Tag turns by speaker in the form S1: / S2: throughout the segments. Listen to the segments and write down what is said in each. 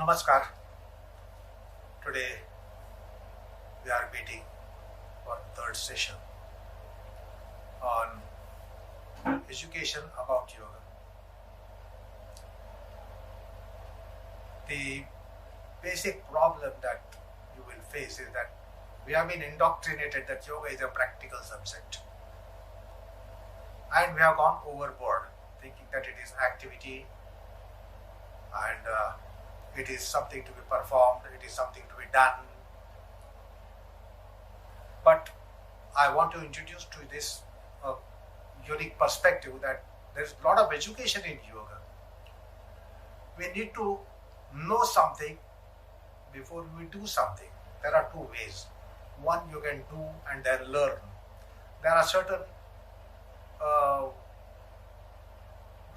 S1: Namaskar. Today we are meeting for third session on education about yoga. The basic problem that you will face is that we have been indoctrinated that yoga is a practical subject, and we have gone overboard thinking that it is activity and it is something to be performed, it is something to be done. But I want to introduce to this unique perspective that there is a lot of education in yoga. We need to know something before we do something. There are two ways. One, you can do and then learn. There are certain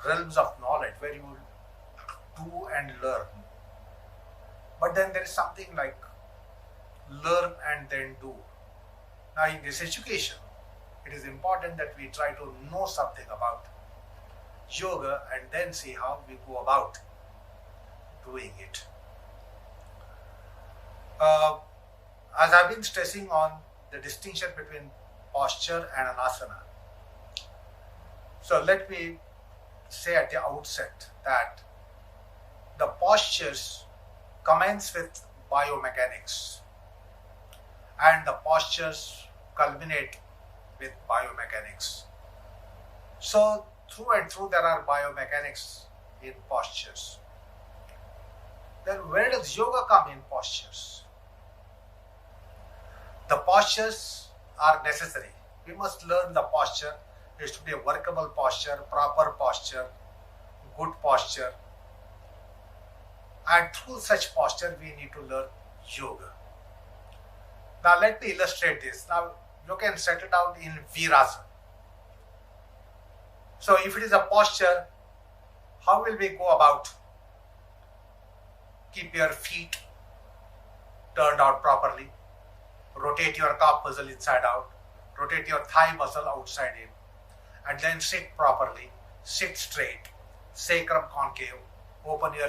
S1: realms of knowledge where you do and learn. But then there is something like learn and then do. Now in this education, it is important that we try to know something about yoga and then see how we go about doing it. As I've been stressing on the distinction between posture and an asana. So let me say at the outset that the postures commence with biomechanics and the postures culminate with biomechanics. So through and through there are biomechanics in postures. Then where does yoga come in postures? The postures are necessary. We must learn the posture. It should be a workable posture, proper posture, good posture. And through such posture, we need to learn yoga. Now let me illustrate this. Now you can set it out in Virasana. So if it is a posture, how will we go about? Keep your feet turned out properly. Rotate your calf muscle inside out. Rotate your thigh muscle outside in. And then sit properly. Sit straight. Sacrum concave. Open your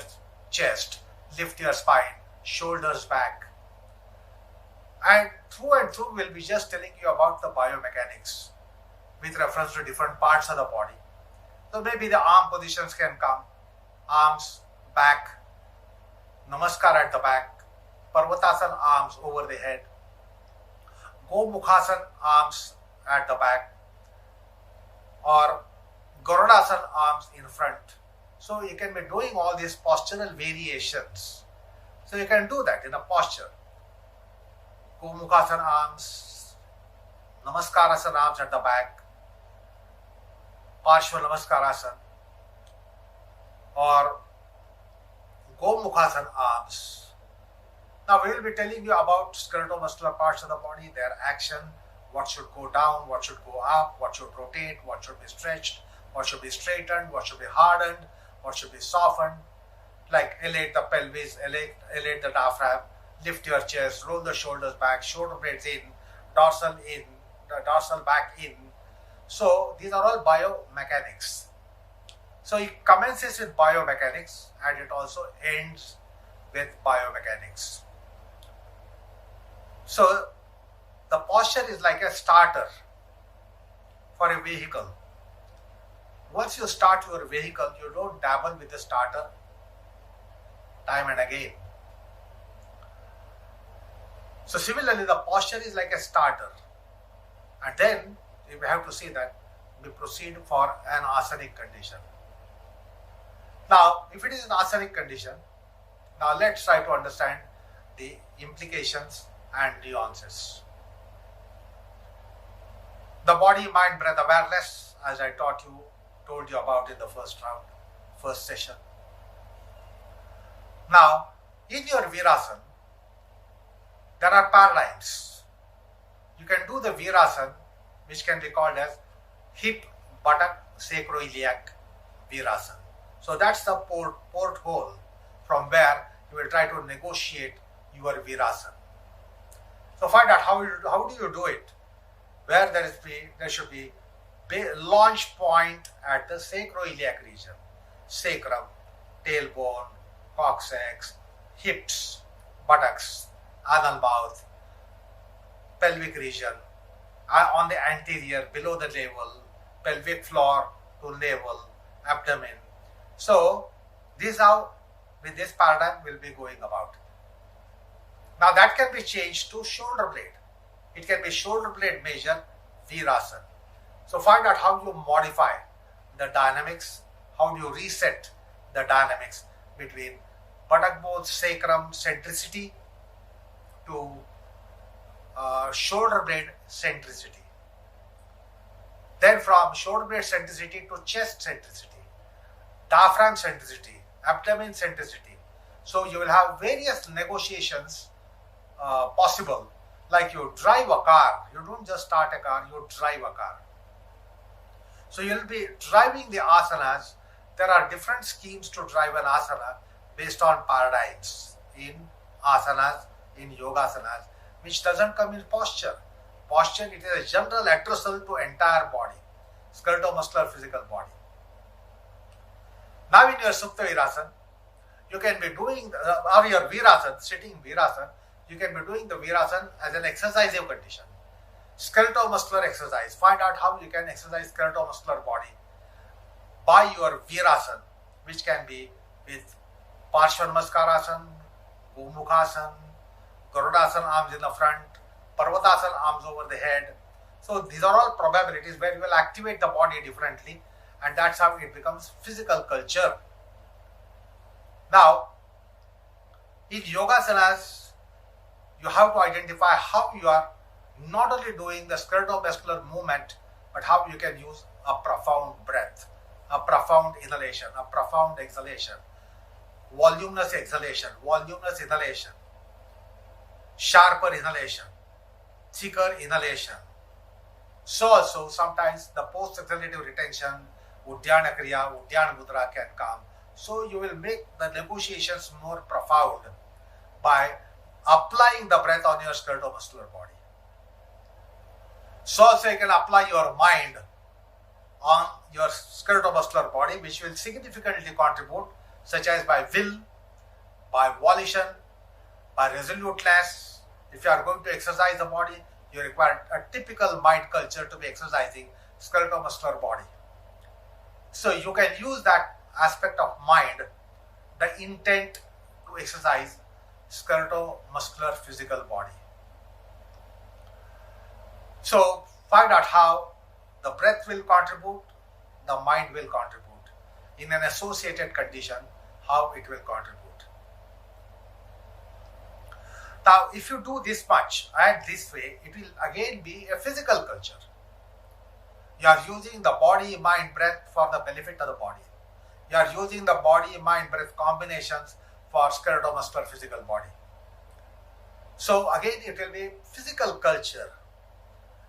S1: chest, lift your spine, shoulders back. And through we'll be just telling you about the biomechanics with reference to different parts of the body. So maybe the arm positions can come, arms, back, namaskar at the back, Parvatasana arms over the head, Gomukhasana arms at the back, or Garudasana arms in front. So you can be doing all these postural variations. So you can do that in a posture. Gomukhasana arms, Namaskarasana arms at the back, Parshva Namaskarasana, or Gomukhasana arms. Now we will be telling you about skeletal-muscular parts of the body, their action, what should go down, what should go up, what should rotate, what should be stretched, what should be straightened, what should be hardened, what should be softened, like elevate the pelvis, elevate the diaphragm, lift your chest, roll the shoulders back, shoulder blades in, dorsal back in. So these are all biomechanics. So it commences with biomechanics and it also ends with biomechanics. So the posture is like a starter for a vehicle. Once you start your vehicle, you don't dabble with the starter time and again. So similarly, the posture is like a starter. And then we have to see that we proceed for an asanic condition. Now, if it is an asanic condition, now let's try to understand the implications and nuances. The body, mind, breath awareness, as I told you about in the first session. Now, in your Virasana, there are paradigms. You can do the Virasana, which can be called as hip, buttock, sacroiliac Virasana. So that's the porthole from where you will try to negotiate your Virasana. So find out how do you do it? Where there should be launch point at the sacroiliac region, sacrum, tailbone, coccyx, hips, buttocks, anal mouth, pelvic region, on the anterior, below the navel, pelvic floor to navel, abdomen. So this is how with this paradigm we'll be going about. Now that can be changed to shoulder blade. It can be shoulder blade measure, Virasana. So find out how you modify the dynamics, how you reset the dynamics between buttock bone, sacrum, centricity to shoulder blade centricity. Then from shoulder blade centricity to chest centricity, diaphragm centricity, abdomen centricity. So you will have various negotiations possible. Like you drive a car, you don't just start a car, you drive a car. So you'll be driving the asanas. There are different schemes to drive an asana based on paradigms in asanas, in yogasanas, which doesn't come in posture. Posture, it is a general addressal to entire body, skeletal-muscular physical body. Now in your Supta Virasana, you can be doing, or your Virasana, sitting Virasana, you can be doing the Virasana as an exercisive condition. Skeletal-muscular exercise. Find out how you can exercise skeletal-muscular body by your Virasana, which can be with Parshvanamaskarasan, Gomukhasan, Garudasana, arms in the front, Parvatasana, arms over the head. So these are all probabilities where you will activate the body differently, and that's how it becomes physical culture. Now, in yogasanas, you have to identify how you are not only doing the skeletal-muscular movement, but how you can use a profound breath, a profound inhalation, a profound exhalation, voluminous exhalation, voluminous inhalation, sharper inhalation, thicker inhalation. So also sometimes the post-exhalative retention, Uddiyana Kriya, Uddiyana Mudra can come. So you will make the negotiations more profound by applying the breath on your skeletal-muscular body. So also you can apply your mind on your skeletal-muscular body, which will significantly contribute, such as by will, by volition, by resoluteness. If you are going to exercise the body, you require a typical mind culture to be exercising skeletal-muscular body. So you can use that aspect of mind, the intent to exercise skeletal-muscular physical body. So find out how the breath will contribute, the mind will contribute. In an associated condition, how it will contribute. Now, if you do this much and this way, it will again be a physical culture. You are using the body, mind, breath for the benefit of the body. You are using the body, mind, breath combinations for skeletal, muscular, physical body. So again, it will be physical culture.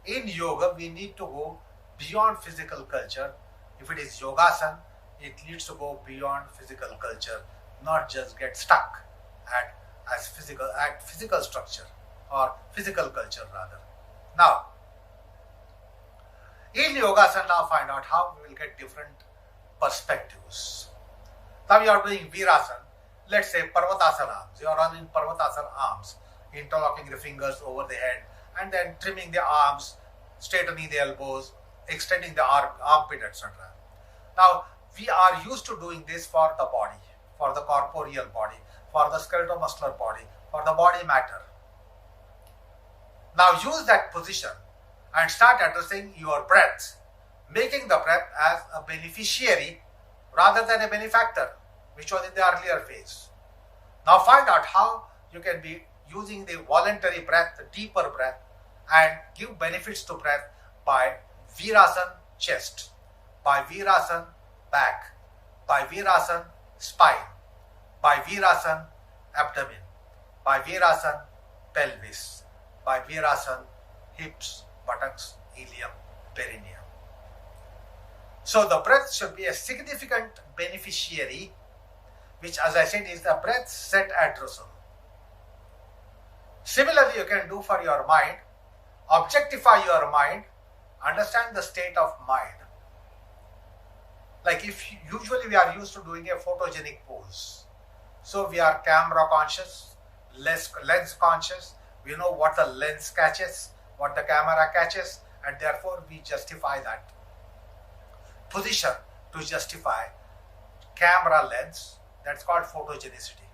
S1: In yoga, we need to go beyond physical culture. If it is yogasana, it needs to go beyond physical culture, not just get stuck at physical structure or physical culture rather. Now, in yogasana, now find out how we will get different perspectives. Now you are doing Virasana. Let's say Parvatasana arms. You are running Parvatasana arms, interlocking the fingers over the head and then trimming the arms, straightening the elbows, extending the armpit, etc. Now, we are used to doing this for the body, for the corporeal body, for the skeletal muscular body, for the body matter. Now use that position and start addressing your breath, making the breath as a beneficiary rather than a benefactor, which was in the earlier phase. Now find out how you can be using the voluntary breath, the deeper breath, and give benefits to breath by Virasana chest, by Virasana back, by Virasana spine, by Virasana abdomen, by Virasana pelvis, by Virasana hips, buttocks, ilium, perineum. So the breath should be a significant beneficiary, which as I said is the breath set addressal. Similarly, you can do for your mind, objectify your mind, understand the state of mind. Like if usually we are used to doing a photogenic pose. So we are camera conscious, lens conscious. We know what the lens catches, what the camera catches, and therefore we justify that position to justify camera lens. That's called photogenicity.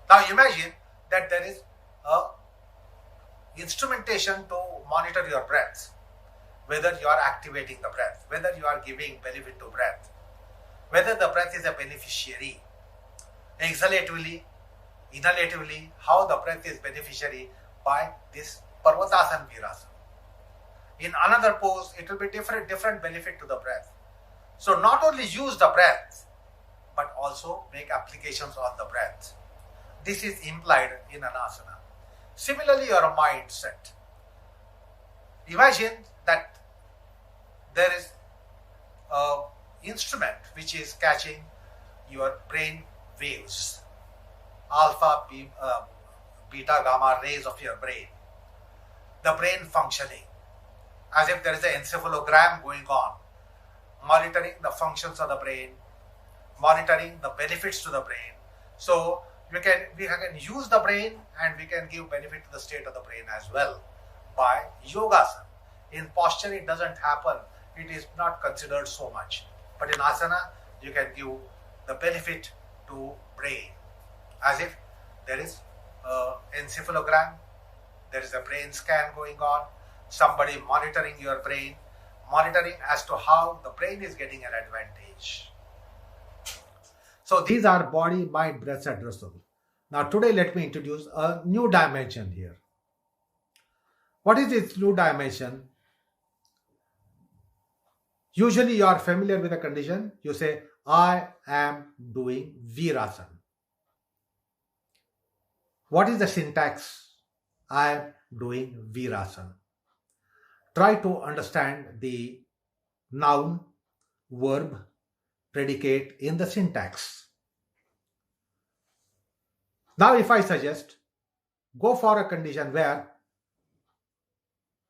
S1: Now imagine that there is a instrumentation to monitor your breath, whether you are activating the breath, whether you are giving benefit to breath, whether the breath is a beneficiary, exhalatively, inhalatively, how the breath is beneficiary by this Parvatasana Virasana. In another pose, it will be different benefit to the breath. So not only use the breath, but also make applications on the breath. This is implied in an asana. Similarly, your mindset. Imagine that there is an instrument which is catching your brain waves, alpha, beta, gamma rays of your brain. The brain functioning as if there is an encephalogram going on, monitoring the functions of the brain, monitoring the benefits to the brain. So we can use the brain and we can give benefit to the state of the brain as well by yogasana. In posture it doesn't happen, it is not considered so much. But in asana you can give the benefit to brain as if there is an encephalogram, there is a brain scan going on, somebody monitoring your brain, monitoring as to how the brain is getting an advantage. So these are body, mind, breath addressable. Now today let me introduce a new dimension here. What is this new dimension? Usually you are familiar with a condition. You say, I am doing Virasana. What is the syntax? I am doing Virasana. Try to understand the noun, verb, predicate in the syntax. Now if I suggest, go for a condition where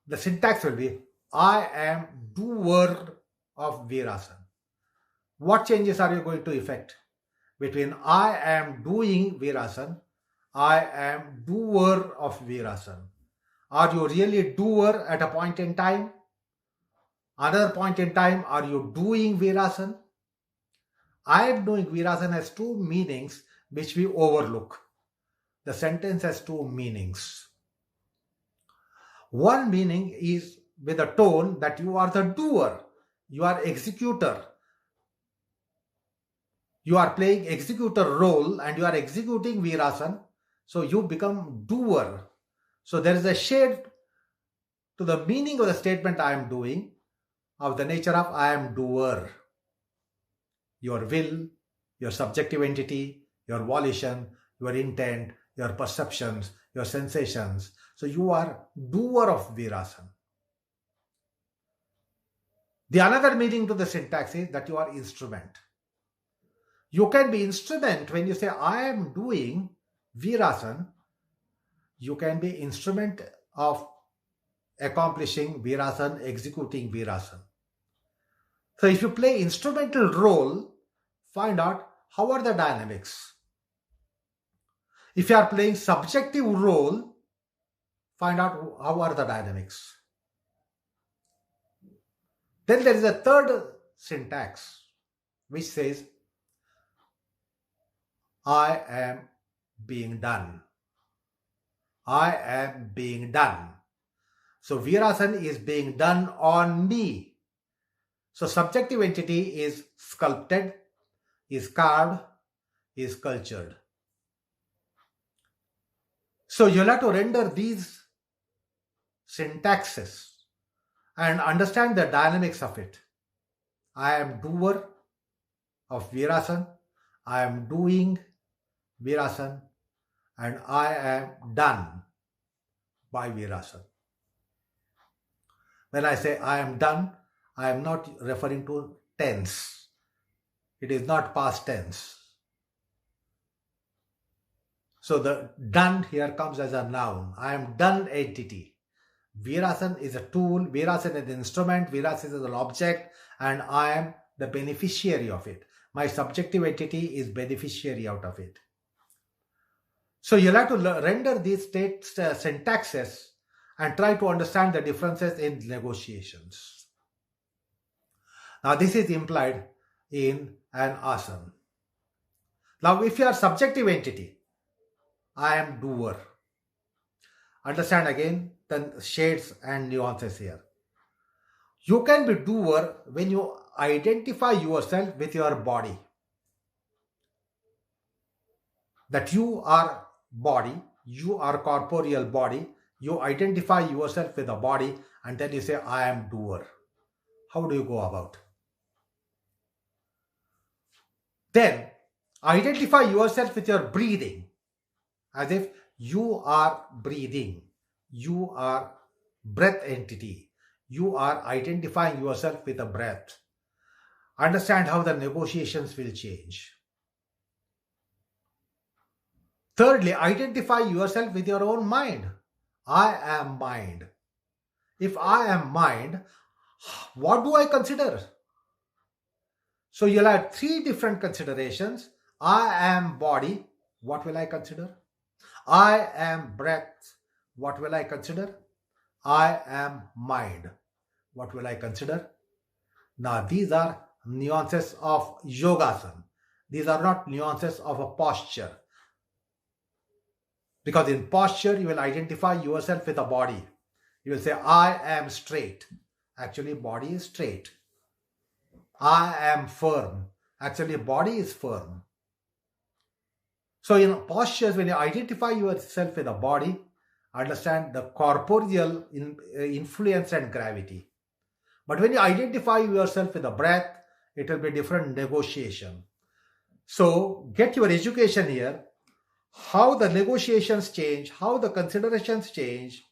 S1: the syntax will be, I am doer of Virasana. What changes are you going to effect between I am doing Virasana, I am doer of Virasana? Are you really doer at a point in time? Another point in time, are you doing Virasana? I am doing Virasana has two meanings which we overlook. The sentence has two meanings. One meaning is with a tone that you are the doer, you are executor. You are playing executor role and you are executing Virasana, so you become doer. So there is a shade to the meaning of the statement I am doing of the nature of I am doer. Your will, your subjective entity, your volition, your intent, your perceptions, your sensations. So you are doer of Virasana. The another meaning to the syntax is that you are instrument. You can be instrument when you say I am doing Virasana. You can be instrument of accomplishing Virasana, executing Virasana. So if you play instrumental role, find out how are the dynamics. If you are playing subjective role, find out how are the dynamics. Then there is a third syntax which says, I am being done. I am being done. So Virasana is being done on me. So subjective entity is sculpted, is carved, is cultured. So you'll have to render these syntaxes and understand the dynamics of it. I am doer of Virasana, I am doing Virasana, and I am done by Virasana. When I say I am done, I am not referring to tense. It is not past tense. So the done here comes as a noun. I am done entity. Virasana is a tool, Virasana is an instrument, Virasana is an object, and I am the beneficiary of it. My subjective entity is beneficiary out of it. So you'll have to render these syntaxes and try to understand the differences in negotiations. Now this is implied in an asana. Now if you are subjective entity, I am doer. Understand again the shades and nuances here. You can be doer when you identify yourself with your body. That you are body, you are corporeal body, you identify yourself with the body, and then you say, I am doer. How do you go about? Then identify yourself with your breathing, as if you are breathing, you are breath entity, you are identifying yourself with a breath. Understand how the negotiations will change. Thirdly, identify yourself with your own mind. I am mind. If I am mind, what do I consider? So you'll have three different considerations. I am body. What will I consider? I am breath. What will I consider? I am mind. What will I consider? Now these are nuances of yogasana. These are not nuances of a posture. Because in posture, you will identify yourself with a body. You will say, I am straight. Actually, body is straight. I am firm. Actually, body is firm. So in postures, when you identify yourself with a body, understand the corporeal influence and gravity. But when you identify yourself with a breath, it will be different negotiation. So get your education here. How the negotiations change, how the considerations change.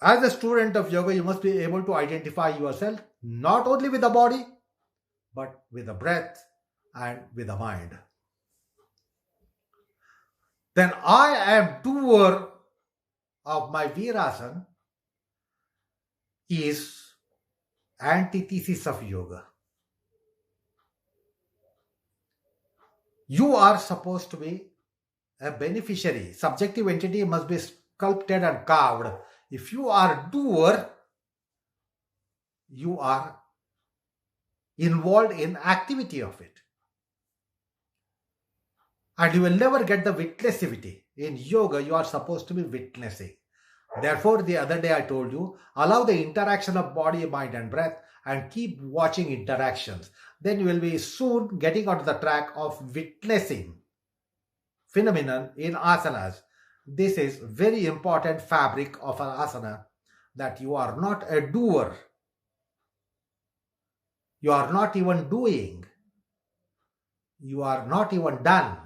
S1: As a student of yoga, you must be able to identify yourself not only with the body, but with the breath and with the mind. Then I am doer of my virasana is antithesis of yoga. You are supposed to be a beneficiary. Subjective entity must be sculpted and carved. If you are doer, you are involved in activity of it. And you will never get the witnessivity. In yoga, you are supposed to be witnessing. Therefore, the other day I told you, allow the interaction of body, mind and breath and keep watching interactions. Then you will be soon getting onto the track of witnessing phenomenon in asanas. This is very important fabric of an asana, that you are not a doer. You are not even doing. You are not even done.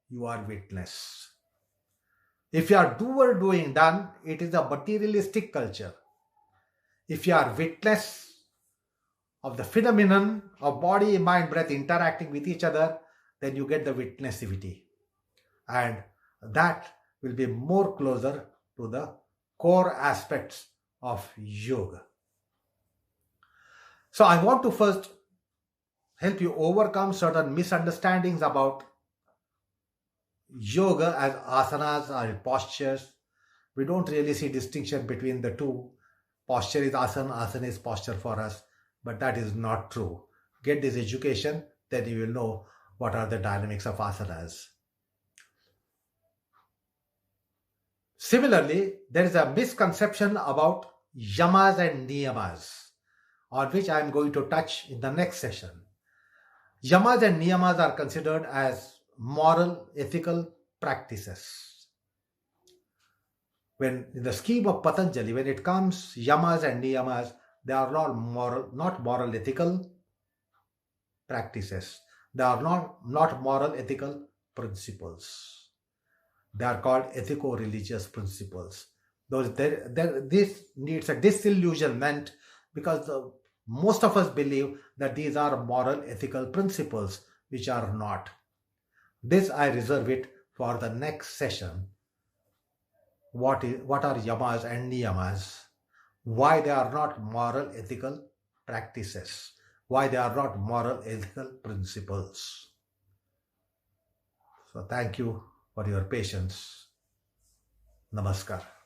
S1: You are witness. If you are doer, doing, done, it is a materialistic culture. If you are witness of the phenomenon of body, mind, breath interacting with each other, then you get the witnessivity. And that will be more closer to the core aspects of yoga. So I want to first help you overcome certain misunderstandings about yoga as asanas or postures. We don't really see distinction between the two. Posture is asana, asana is posture for us, but that is not true. Get this education, then you will know what are the dynamics of asanas. Similarly, there is a misconception about yamas and niyamas, on which I am going to touch in the next session. Yamas and niyamas are considered as moral, ethical practices. When in the scheme of Patanjali, when it comes yamas and niyamas, they are not moral, ethical practices. They are not moral, ethical principles. They are called ethico-religious principles. This needs a disillusionment, because most of us believe that these are moral, ethical principles, which are not. This I reserve it for the next session. What are yamas and niyamas? Why they are not moral, ethical practices? Why they are not moral, ethical principles? So thank you for your patience. Namaskar.